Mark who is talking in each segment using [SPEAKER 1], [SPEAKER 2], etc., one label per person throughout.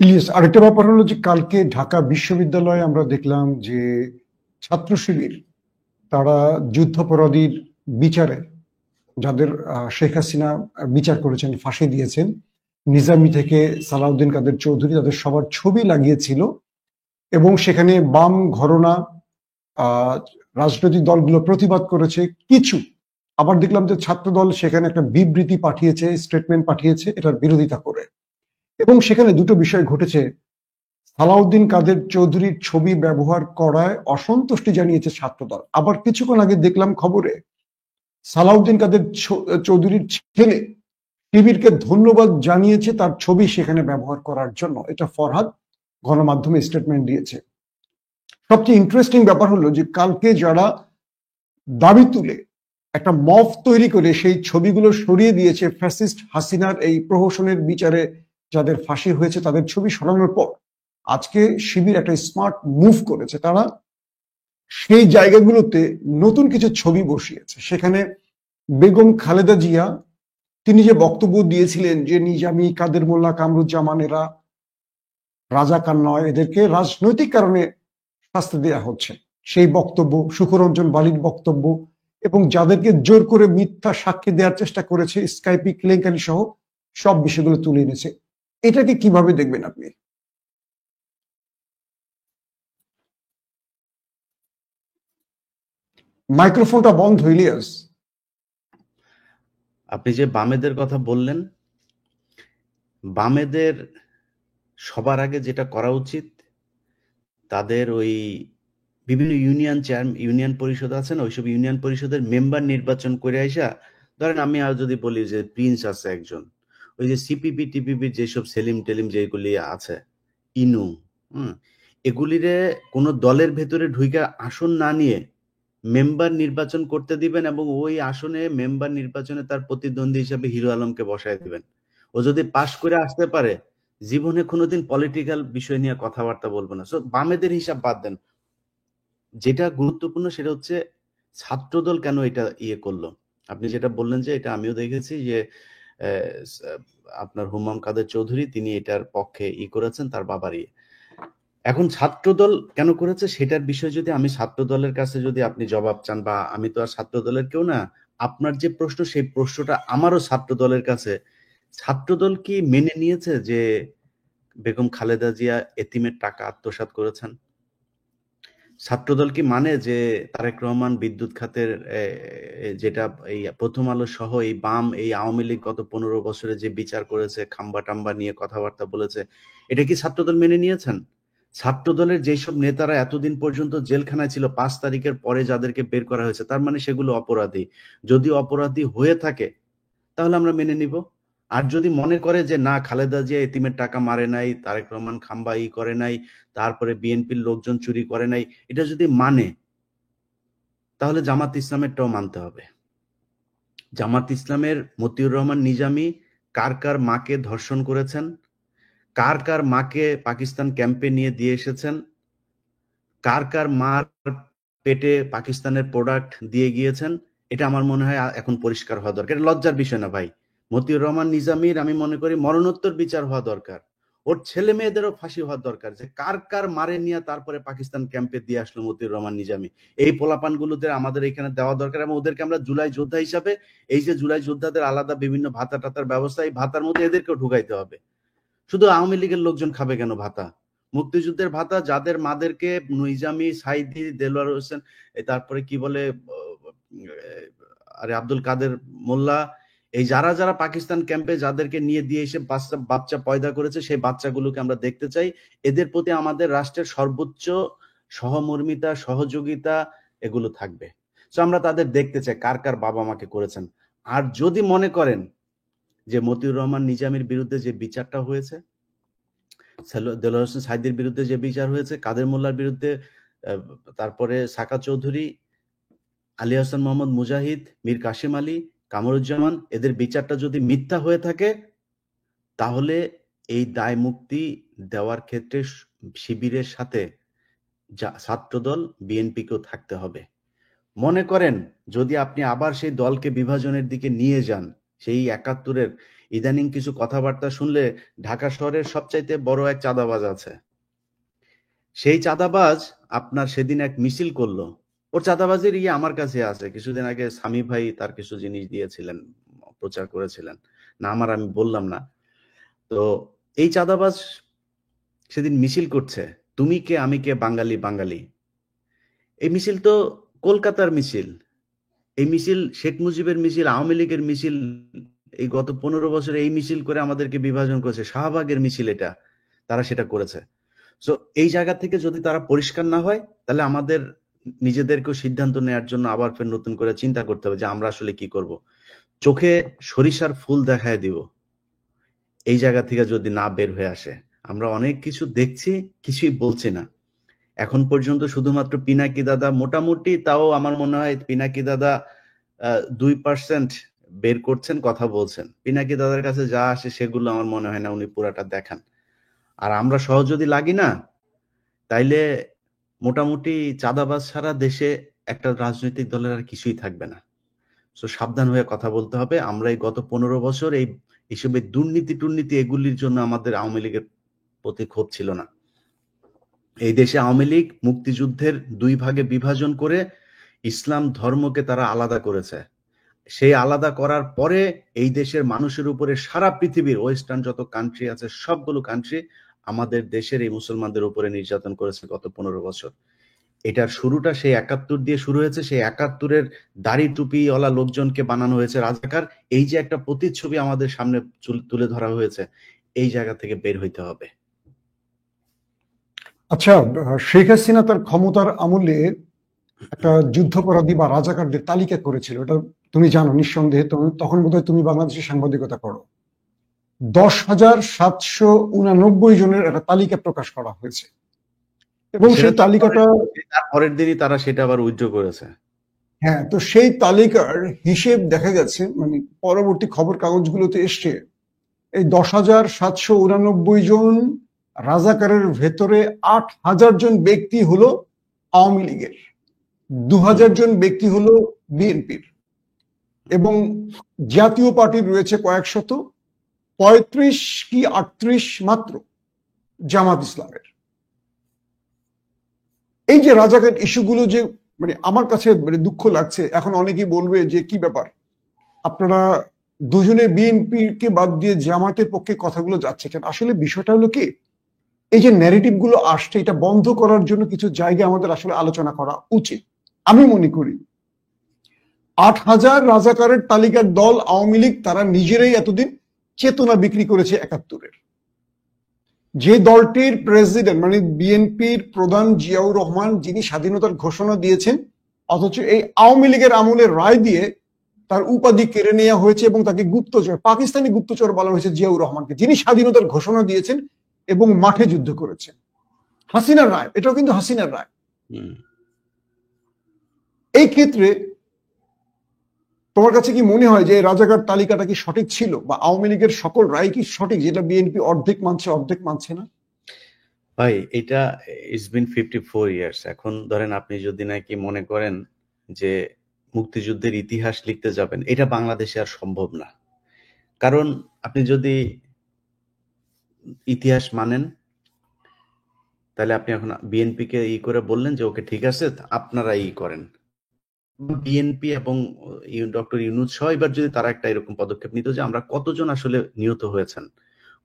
[SPEAKER 1] ইলিয়াস, আরেকটা ব্যাপার হলো যে কালকে ঢাকা বিশ্ববিদ্যালয়ে আমরা দেখলাম যে ছাত্র শিবির তারা যুদ্ধাপরাধীর বিচারে যাদের শেখ হাসিনা বিচার করেছেন, ফাঁসি দিয়েছেন, নিজামী থেকে সালাউদ্দিন কাদের চৌধুরী, তাদের সবার ছবি লাগিয়েছিল এবং সেখানে বাম ঘরনা আহ রাজনৈতিক দলগুলো প্রতিবাদ করেছে কিছু। আবার দেখলাম যে ছাত্র দল সেখানে একটা বিবৃতি পাঠিয়েছে, স্টেটমেন্ট পাঠিয়েছে এটার বিরোধিতা করে। এবং সেখানে দুটো বিষয় ঘটেছে। সালাউদ্দিন কাদের চৌধুরীর ছবি ব্যবহার করায় অসন্তুষ্টি জানিয়েছে ছাত্রদল। আবার কিছুক্ষণ আগে দেখলাম খবরে সালাউদ্দিন কাদের চৌধুরীর ছেলে শিবিরকে ধন্যবাদ জানিয়েছে তার ছবি সেখানে ব্যবহার করার জন্য। এটা ফরহাদ গণমাধ্যমে স্টেটমেন্ট দিয়েছে। সবচেয়ে ইন্টারেস্টিং ব্যাপার হলো যে কালকে যারা দাবি তুলে একটা মফ তৈরি করে সেই ছবিগুলো সরিয়ে দিয়েছে, ফ্যাসিস্ট হাসিনার এই প্রহসনের বিচারে যাদের ফাঁসি হয়েছে তাদের ছবি সরানোর পর আজকে শিবির একটা স্মার্ট মুভ করেছে। তারা সেই জায়গাগুলোতে নতুন কিছু ছবি বসিয়েছে। সেখানে বেগম খালেদা জিয়া তিনি যে বক্তব্য দিয়েছিলেন যে নিজামী, কাদের মোল্লা, কামরুজ্জামান এরা রাজাকার নয়, এদেরকে রাজনৈতিক কারণে শাস্তি দেওয়া হচ্ছে, সেই বক্তব্য, সুখরঞ্জন বালির বক্তব্য এবং যাদেরকে জোর করে মিথ্যা সাক্ষী দেওয়ার চেষ্টা করেছে স্কাইপি কেলেঙ্কারি সহ সব বিষয়গুলো তুলে এনেছে। এটাকে কিভাবে দেখবেন আপনি? মাইক্রোফোনটা বন্ধ, ইলিয়াস।
[SPEAKER 2] আপনি যে বামেদের কথা বললেন, বামেদের সবার আগে যেটা করা উচিত, তাদের ওই বিভিন্ন ইউনিয়ন পরিষদ আছে না, ওইসব ইউনিয়ন পরিষদের মেম্বার নির্বাচন করে আইসা, ধরেন আমি আর যদি বলি যে প্রিন্স আছে একজন, ওই যে সিপিপি টিপিপির যেসব সেলিম টেলিম যেগুলি আছে, ইনু, এগুলিরে কোনো দলের ভেতরে ঢুইকা আসন না নিয়ে মেম্বার নির্বাচন করতে দিবেন এবং ওই আসনে মেম্বার নির্বাচনে তার প্রতিদ্বন্দ্বী হিসাবে হিরো আলমকে বসায় দিবেন। ও যদি পাশ করে আসতে পারে, জীবনে কোনোদিন পলিটিক্যাল বিষয় নিয়ে কথাবার্তা বলবো না। সো বামেদের হিসাব বাদ দেন, যেটা গুরুত্বপূর্ণ সেটা হচ্ছে ছাত্রদল কেন এটা করলো। আপনি যেটা বললেন যে এটা আমিও দেখেছি যে আপনার হুমায়ুন কাদের চৌধুরী তিনি এটার পক্ষে করেছেন, তার বাবার এখন ছাত্রদল কেন করেছে সেটার বিষয় যদি আমি ছাত্রদলের কাছে যদি আপনি জবাব চান, বা আমি তো আর ছাত্রদলের কেউ না, আপনার যে প্রশ্ন সেই প্রশ্নটা আমারও ছাত্রদলের কাছে। ছাত্রদল কি মেনে নিয়েছে যে বেগম খালেদা জিয়া এতিমের টাকা আত্মসাৎ করেছেন? ছাত্রদল কি মানে যে তারেক রহমান বিদ্যুৎ খাতের যেটা এই প্রথম আলো সহ এই বাম এই আওয়ামী লীগ গত 15 বছরে যে বিচার করেছে, খাম্বা টাম্বা নিয়ে কথাবার্তা বলেছে, এটা কি ছাত্রদল মেনে নিয়েছেন? ছাত্রদলের যেসব নেতারা এতদিন পর্যন্ত জেলখানায় ছিল, 5 তারিখের পরে যাদেরকে বের করা হয়েছে, তার মানে সেগুলো অপরাধী। যদি অপরাধী হয়ে থাকে তাহলে আমরা মেনে নিব। আর যদি মনে করে যে না, খালেদা জিয়া এতিমের টাকা মারে নাই, তারেক রহমান খাম্বা করে নাই, তারপরে বিএনপির লোকজন চুরি করে নাই, এটা যদি মানে, তাহলে জামাত ইসলামেরটাও মানতে হবে। জামাত ইসলামের মতিউর রহমান নিজামী কার কার মাকে ধর্ষণ করেছেন, কার কার মাকে পাকিস্তান ক্যাম্পে নিয়ে দিয়ে এসেছেন, কার কার মার পেটে পাকিস্তানের প্রোডাক্ট দিয়ে গিয়েছেন, এটা আমার মনে হয় এখন পরিষ্কার হওয়া দরকার। এটা লজ্জার বিষয় না ভাই। মতিউর রহমান নিজামীর আমি মনে করি মরণোত্তর বিচার হওয়া দরকার। ওর ছেলে মেয়েদেরও ফাঁসি হওয়া দরকার, যে কার কার মারে নিয়ে তারপরে পাকিস্তান ক্যাম্পে দিয়ে আসলো মতিউর রহমান নিজামী। এই পোলাপানগুলোদের আমাদের এখানে দেওয়া দরকার এবং ওদেরকে আমরা জুলাই যোদ্ধা হিসাবে, এই যে জুলাই যোদ্ধাদের আলাদা বিভিন্ন ভাতা টাতার ব্যবস্থা, এই ভাতার মধ্যে এদেরকেও ঢুকাইতে হবে। শুধু আওয়ামী লীগের লোকজন খাবে কেন ভাতা? মুক্তিযুদ্ধের ভাতা যাদের মাদেরকে নিজামী, সাইদি, দেলোয়ার হোসেন, তারপরে কি বলে আরে আব্দুল কাদের মোল্লা, এই যারা যারা পাকিস্তান ক্যাম্পে যাদেরকে নিয়ে দিয়ে এসে বাচ্চা পয়দা করেছে, সেই বাচ্চাগুলোকে আমরা দেখতে চাই। এদের প্রতি আমাদের রাষ্ট্রের সর্বোচ্চ সহমর্মিতা, সহযোগিতা এগুলো থাকবে। তো আমরা তাদের দেখতে চাই কার কার বাবা মাকে করেছেন। আর যদি মনে করেন যে মতিউর রহমান নিজামীর বিরুদ্ধে যে বিচারটা হয়েছে, দেলোয়ার হোসেন সাইদির বিরুদ্ধে যে বিচার হয়েছে, কাদের মোল্লার বিরুদ্ধে, তারপরে সাকা চৌধুরী, আলী হাসান মোহাম্মদ মুজাহিদ, মীর কাসিম আলী, কামরুজ্জামান, এদের বিচারটা যদি মিথ্যা হয়ে থাকে, তাহলে এই দায় মুক্তি দেওয়ার ক্ষেত্রে শিবিরের সাথে ছাত্রদল বিএনপিকেও থাকতে হবে। মনে করেন যদি আপনি আবার সেই দলকে বিভাজনের দিকে নিয়ে যান, সেই 71-এর ইদানিং কিছু কথাবার্তা শুনলে ঢাকা শহরের সবচাইতে বড় এক চাঁদাবাজ আছে, সেই চাঁদাবাজ আপনার সেদিন এক মিছিল করলো। ওর চাঁদাবাজের আমার কাছে আছে, কিছুদিন আগে সামি ভাই তার কিছু জিনিস দিয়েছিলেন, প্রচার করেছিলেন, না আমার, আমি বললাম না। তো এই চাঁদাবাজ সেদিন মিছিল করছে, তুমি কে আমি কে বাঙালি বাঙালি। এই মিছিল তো কলকাতার মিছিল, এই মিছিল শেখ মুজিবের মিছিল, আওয়ামী লীগের মিছিল। এই গত 15 বছরে এই মিছিল করে আমাদেরকে বিভাজন করেছে, শাহবাগের মিছিল এটা, তারা সেটা করেছে। সো এই জায়গা থেকে যদি তারা পরিষ্কার না হয়, তাহলে আমাদের নিজেদেরকেও সিদ্ধান্ত নেওয়ার জন্য আবার ফের নতুন করে চিন্তা করতে হবে যে আমরা আসলে কি করব। চোখে সরিষার ফুল দেখায় দিব, এই জায়গা থেকে যদি না বের হয়ে আসে। আমরা অনেক কিছু দেখছি, কিছুই বলছি না এখন পর্যন্ত। শুধুমাত্র পিনাকি দাদা মোটামুটি, তাও আমার মনে হয় পিনাকি দাদা 2% বের করছেন, কথা বলছেন। পিনাকি দাদার কাছে যা আসে সেগুলো আমার মনে হয় না উনি পুরাটা দেখান। আর আমরা সহ যদি লাগি না, তাইলে মোটামুটি চাঁদাবাজ সারা দেশে একটা রাজনৈতিক দলের আর কিছুই থাকবে না। সো সাবধান হয়ে কথা বলতে হবে। আমরা এই গত 15 বছর এইসব দুর্নীতি এগুলির জন্য আমাদের আওয়ামী লীগের প্রতি ক্ষোভ ছিল না। এই দেশে আওয়ামী লীগ মুক্তিযুদ্ধের 2 ভাগে বিভাজন করে ইসলাম ধর্মকে তারা আলাদা করেছে। সেই আলাদা করার পরে এই দেশের মানুষের উপরে সারা পৃথিবীর ওয়েস্টার্ন যত কান্ট্রি আছে সবগুলো কান্ট্রি আমাদের দেশের এই মুসলমানদের উপরে নির্যাতন করেছে গত 15 বছর। এটার শুরুটা সেই 71 দিয়ে শুরু হয়েছে। সেই 71-এর দাড়ি টুপিওয়ালা লোকজনকে বানানো হয়েছে রাজাকার। এই যে একটা প্রতিচ্ছবি আমাদের সামনে তুলে ধরা হয়েছে, এই জায়গা থেকে বের হইতে হবে।
[SPEAKER 1] আচ্ছা, শেখ হাসিনা তার ক্ষমতার আমলে একটা যুদ্ধাপরাধী বা রাজাকারদের তালিকা করেছিল, এটা তুমি জানো নিঃসন্দেহে। তখন বোধহয় তুমি বাংলাদেশে সাংবাদিকতা করো। 10,789 জনের একটা তালিকা প্রকাশ করা হয়েছে এবং সেই তালিকাটা
[SPEAKER 2] তার পরের দিনই তারা সেটা আবার উইথড্র করেছে।
[SPEAKER 1] হ্যাঁ, তো সেই তালিকার হিসেব দেখা গেছে, মানে পরবর্তী খবর কাগজগুলোতে এসছে, এই 10,789 জন রাজাকারের ভেতরে 8,000 জন ব্যক্তি হলো আওয়ামী লীগের, 2,000 জন ব্যক্তি হলো বিএনপির, এবং জাতীয় পার্টির রয়েছে কয়েকশত, 35 কি 38 মাত্র জামাত ইসলামের। এই যে রাজাকার ইস্যুগুলো, যে মানে আমার কাছে মানে দুঃখ লাগছে। এখন অনেকেই বলবে যে কি ব্যাপার, আপনারা দুজনে বিএনপি কে বাদ দিয়ে জামাতের পক্ষে কথাগুলো যাচ্ছে কেন? আসলে বিষয়টা হলো কি, এই যে ন্যারেটিভ গুলো আসছে, এটা বন্ধ করার জন্য কিছু জায়গা আমাদের আসলে আলোচনা করা উচিত। আমি মনে করি 8,000 রাজাকারের তালিকার দল আওয়ামী লীগ, তারা নিজেরাই এতদিন চেতনা বিক্রি করেছে 71-এর। যে দলটির প্রেসিডেন্ট মানে বিএনপির প্রধান জিয়াউর রহমান, যিনি স্বাধীনতার ঘোষণা দিয়েছেন, অথচ এই আওয়ামী লীগের আমলে রায় দিয়ে তার উপাধি কেড়ে নেওয়া হয়েছে এবং তাকে গুপ্তচর, পাকিস্তানি গুপ্তচর বলা হয়েছে জিয়াউর রহমানকে, যিনি স্বাধীনতার ঘোষণা দিয়েছেন এবং মাঠে যুদ্ধ করেছেন। হাসিনার রায়, এটাও কিন্তু হাসিনার রায়। এই ক্ষেত্রে তোমার কাছে কি মনে হয় যে রাজাকার তালিকাটা কি সঠিক ছিল, বা আওয়ামী লীগের সকল রায় কি সঠিক, যেটা বিএনপি অর্ধেক মানছে অর্ধেক মানছে না?
[SPEAKER 2] ভাই, এটা ইটস বিন 54 ইয়ার্স। এখন ধরেন আপনি যদি নাকি মনে করেন যে মুক্তিযুদ্ধের ইতিহাস লিখতে যাবেন, এটা বাংলাদেশে আর সম্ভব না। কারণ আপনি যদি ইতিহাস মানেন, তাহলে আপনি এখন বিএনপি কে করে বললেন যে ওকে ঠিক আছে আপনারা করেন। বিএনপি এবং ডক্টর ইউনূস সহ এবার যদি তারা একটা এরকম পদক্ষেপ নিত যে আমরা কতজন আসলে নিহত হয়েছেন,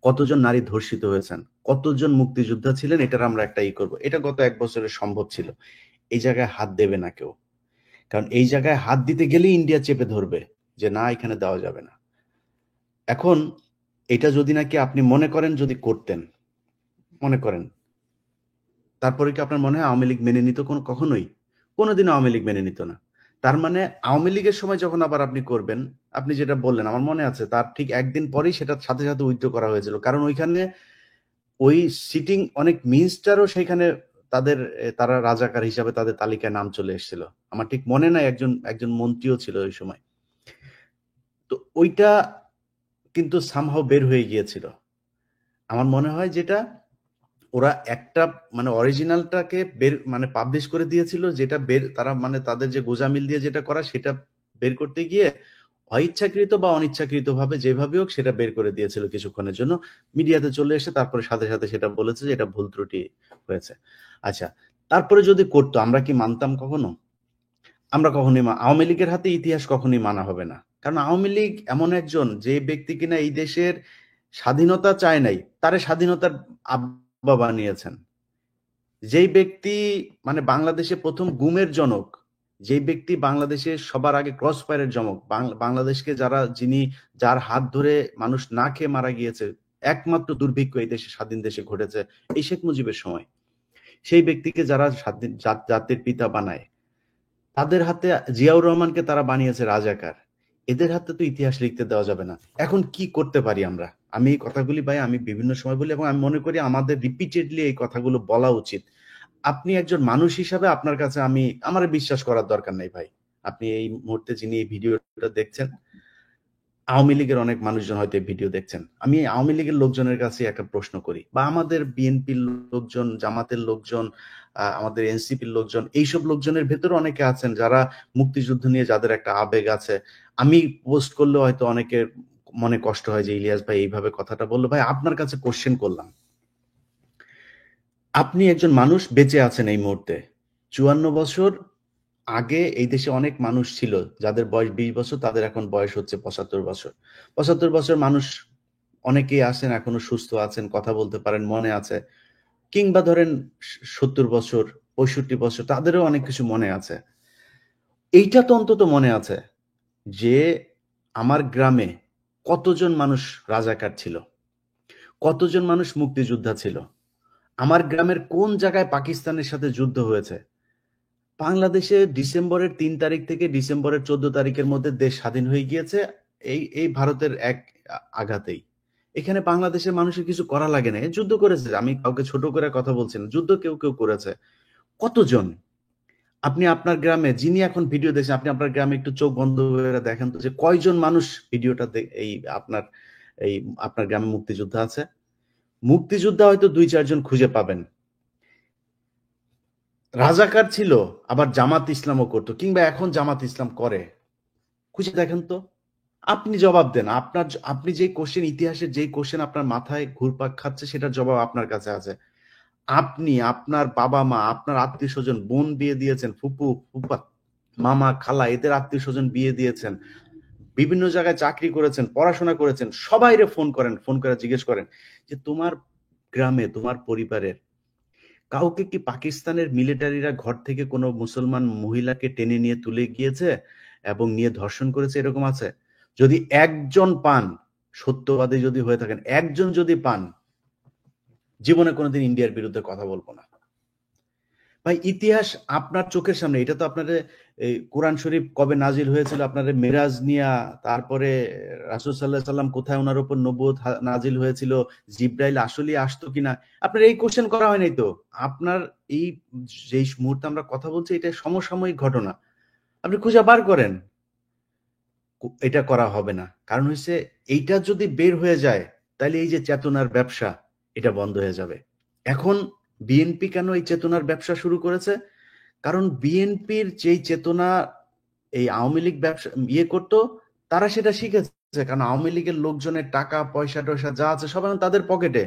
[SPEAKER 2] কতজন নারী ধর্ষিত হয়েছেন, কতজন মুক্তিযোদ্ধা ছিলেন, এটার আমরা একটা করব। এটা গত 1 বছরে সম্ভব ছিল। এই জায়গায় হাত দেবে না কেউ, কারণ এই জায়গায় হাত দিতে গেলেই ইন্ডিয়া চেপে ধরবে যে না, এখানে দেওয়া যাবে না। এখন এটা যদি নাকি আপনি মনে করেন, যদি করতেন, মনে করেন, তারপরে কি আপনার মনে হয় আওয়ামী লীগ মেনে নিত? কখনোই কোনোদিন আওয়ামী লীগ মেনে নিত না। তার মানে আওয়ামী লীগের সময় যখন আবার আপনি করবেন, আপনি যেটা বললেন আমার মনে আছে, তার ঠিক একদিন পরেই সেটা সাথে সাথে উইথড্র করা হয়েছিল। কারণ ওইখানে ওই সিটিং অনেক মিনিস্টারও সেখানে তারা রাজাকার হিসাবে তাদের তালিকায় নাম চলে এসেছিল। আমার ঠিক মনে নাই, একজন মন্ত্রীও ছিল ওই সময়। তো ওইটা কিন্তু সামহাও বের হয়ে গিয়েছিল। আমার মনে হয় যেটা ওরা একটা মানে অরিজিনালটাকে মানে পাবলিশ করে দিয়েছিল, যেটা তারা মানে তাদের যে গোজামিল দিয়ে যেটা করা সেটা বের করতে গিয়ে অইচ্ছাকৃত বা অনিচ্ছাকৃত ভাবে যেভাবে হোক সেটা বের করে দিয়েছিল কিছুক্ষণের জন্য, মিডিয়াতে চলে এসে তারপরে সাথে সাথে সেটা বলেছে যে এটা ভুল ত্রুটি হয়েছে। আচ্ছা, তারপরে যদি করতো আমরা কি মানতাম কখনো? আমরা কখনোই আওয়ামী লীগের হাতে ইতিহাস কখনোই মানা হবে না। কারণ আওয়ামী লীগ এমন একজন যে ব্যক্তি কিনা এই দেশের স্বাধীনতা চায় নাই, তারে স্বাধীনতার আব্বা বানিয়েছেন। যেই ব্যক্তি মানে বাংলাদেশে প্রথম গুমের জনক, যেই ব্যক্তি বাংলাদেশে সবার আগে ক্রস ফায়ারের জনক, বাংলাদেশকে যিনি যার হাত ধরে মানুষ না খেয়ে মারা গিয়েছে, একমাত্র দুর্ভিক্ষ এই দেশে স্বাধীন দেশে ঘটেছে এই শেখ মুজিবের সময়। সেই ব্যক্তিকে যারা স্বাধীন জাতির পিতা বানায়, তাদের হাতে জিয়াউর রহমানকে তারা বানিয়েছে রাজাকার। এদের হাতে তো ইতিহাস লিখতে দেওয়া যাবে না। এখন কি করতে পারি আমরা? আমি এই কথাগুলি ভাই আমি বিভিন্ন সময় বলি এবং আমি মনে করি আমাদের রিপিটেডলি এই কথাগুলো বলা উচিত। আপনি একজন মানুষ হিসাবে আপনার কাছে আমার বিশ্বাস করার দরকার নেই ভাই। আপনি এই মুহূর্তে যিনি এই ভিডিওটা দেখছেন, আওয়ামী লীগের অনেক মানুষজন হয়তো এই ভিডিও দেখছেন। আমি আওয়ামী লীগের লোকজনের কাছে একটা প্রশ্ন করি, বা আমাদের বিএনপির লোকজন, জামাতের লোকজন, আমাদের এনসিপির লোকজন, এইসব লোকজনের ভেতরে অনেকে আছেন যারা মুক্তিযুদ্ধ নিয়ে যাদের একটা আবেগ আছে। আমি পোস্ট করলে হয়তো অনেকের মনে কষ্ট হয় যে ইলিয়াস ভাই এইভাবে কথাটা বললো। ভাই আপনার কাছে কোশ্চেন করলাম, আপনি একজন মানুষ বেঁচে আছেন এই মুহূর্তে। 54 বছর আগে এই দেশে অনেক মানুষ ছিল যাদের বয়স 20 বছর, তাদের এখন বয়স হচ্ছে 75 বছর। 75 বছর মানুষ অনেকেই আছেন এখনো সুস্থ আছেন, কথা বলতে পারেন, মনে আছে। কিংবা ধরেন 70 বছর, 65 বছর, তাদেরও অনেক কিছু মনে আছে। এইটা তো অন্তত মনে আছে যে আমার গ্রামে কতজন মানুষ রাজাকার ছিল, কতজন মানুষ মুক্তিযোদ্ধা ছিল, আমার গ্রামের কোন জায়গায় পাকিস্তানের সাথে যুদ্ধ হয়েছে। বাংলাদেশে ডিসেম্বরের 3 তারিখ থেকে ডিসেম্বরের 14 তারিখের মধ্যে দেশ স্বাধীন হয়ে গিয়েছে এই ভারতের এক আঘাতেই। এখানে বাংলাদেশের মানুষের কিছু করা লাগে না, যুদ্ধ করেছে। আমি কাউকে ছোট করে কথা বলছি না, যুদ্ধ কেউ কেউ করেছে। কতজন? আপনি আপনার গ্রামে, যিনি এখন ভিডিও দেখছেন, আপনি আপনার গ্রামে একটু চোখ বন্ধ করে দেখেন তো যে কয়জন মানুষ ভিডিওটা আপনার গ্রামে মুক্তিযোদ্ধা আছে। মুক্তিযোদ্ধা হয়তো 2-4 জন খুঁজে পাবেন। রাজাকার ছিল, আবার জামাত ইসলামও করতো, কিংবা এখন জামাত ইসলাম করে, খুঁজে দেখেন তো। আপনি জবাব দেন। আপনি যে কোশ্চেন, ইতিহাসের যে কোশ্চেন আপনার মাথায় ঘুরপাক খাচ্ছে, সেটার জবাব আপনার কাছে আছে। আপনি, আপনার বাবা মা, আপনার আত্মীয় স্বজন, বোন বিয়ে দিয়েছেন, ফুপু ফুপা, মামা খালা, এদের আত্মীয় স্বজন বিয়ে দিয়েছেন, বিভিন্ন জায়গায় চাকরি করেছেন, পড়াশোনা করেছেন, সবাইরে ফোন করে জিজ্ঞেস করেন যে তোমার গ্রামে, তোমার পরিবারের কাউকে কি পাকিস্তানের মিলিটারিরা ঘর থেকে কোনো মুসলমান মহিলাকে টেনে নিয়ে তুলে গিয়েছে এবং নিয়ে ধর্ষণ করেছে, এরকম আছে? যদি একজন পান, সত্যবাদী যদি হয়ে থাকেন, একজন যদি পান, জীবনে কোনোদিন ইন্ডিয়ার বিরুদ্ধে কথা বলবো না। ভাই ইতিহাস আপনার চোখের সামনে। এটা তো আপনাদের কোরআন শরীফ কবে নাজিল হয়েছিল, আপনাদের মেরাজ নিয়া, তারপরে রাসূল সাল্লাল্লাহু আলাইহি সাল্লাম কোথায় ওনার উপর নবুয়ত নাজিল হয়েছিল, জিব্রাইল আসলেই আসতো কিনা, আপনার এই কোশ্চেন করা হয় নাই তো। আপনার এই যেই মুহূর্তে আমরা কথা বলছি, এটা সমসাময়িক ঘটনা, আপনি খুঁজে বার করেন। এটা করা হবে না, কারণ হচ্ছে এইটা যদি বের হয়ে যায় তাহলে এই যে চেতনার ব্যবসা, এটা বন্ধ হয়ে যাবে। এখন বিএনপি কেন এই চেতনার ব্যবসা শুরু করেছে? কারণ বিএনপির যেই চেতনা এই আওয়ামী লীগ ব্যবসা করতো, তারা সেটা শিখেছে। কারণ আওয়ামী লীগের লোকজনের টাকা পয়সা টয়সা যা আছে সব এখন তাদের পকেটে।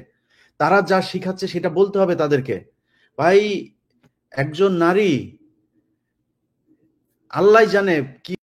[SPEAKER 2] তারা যা শিখাচ্ছে সেটা বলতে হবে তাদেরকে। ভাই একজন নারী, আল্লাহ জানে কি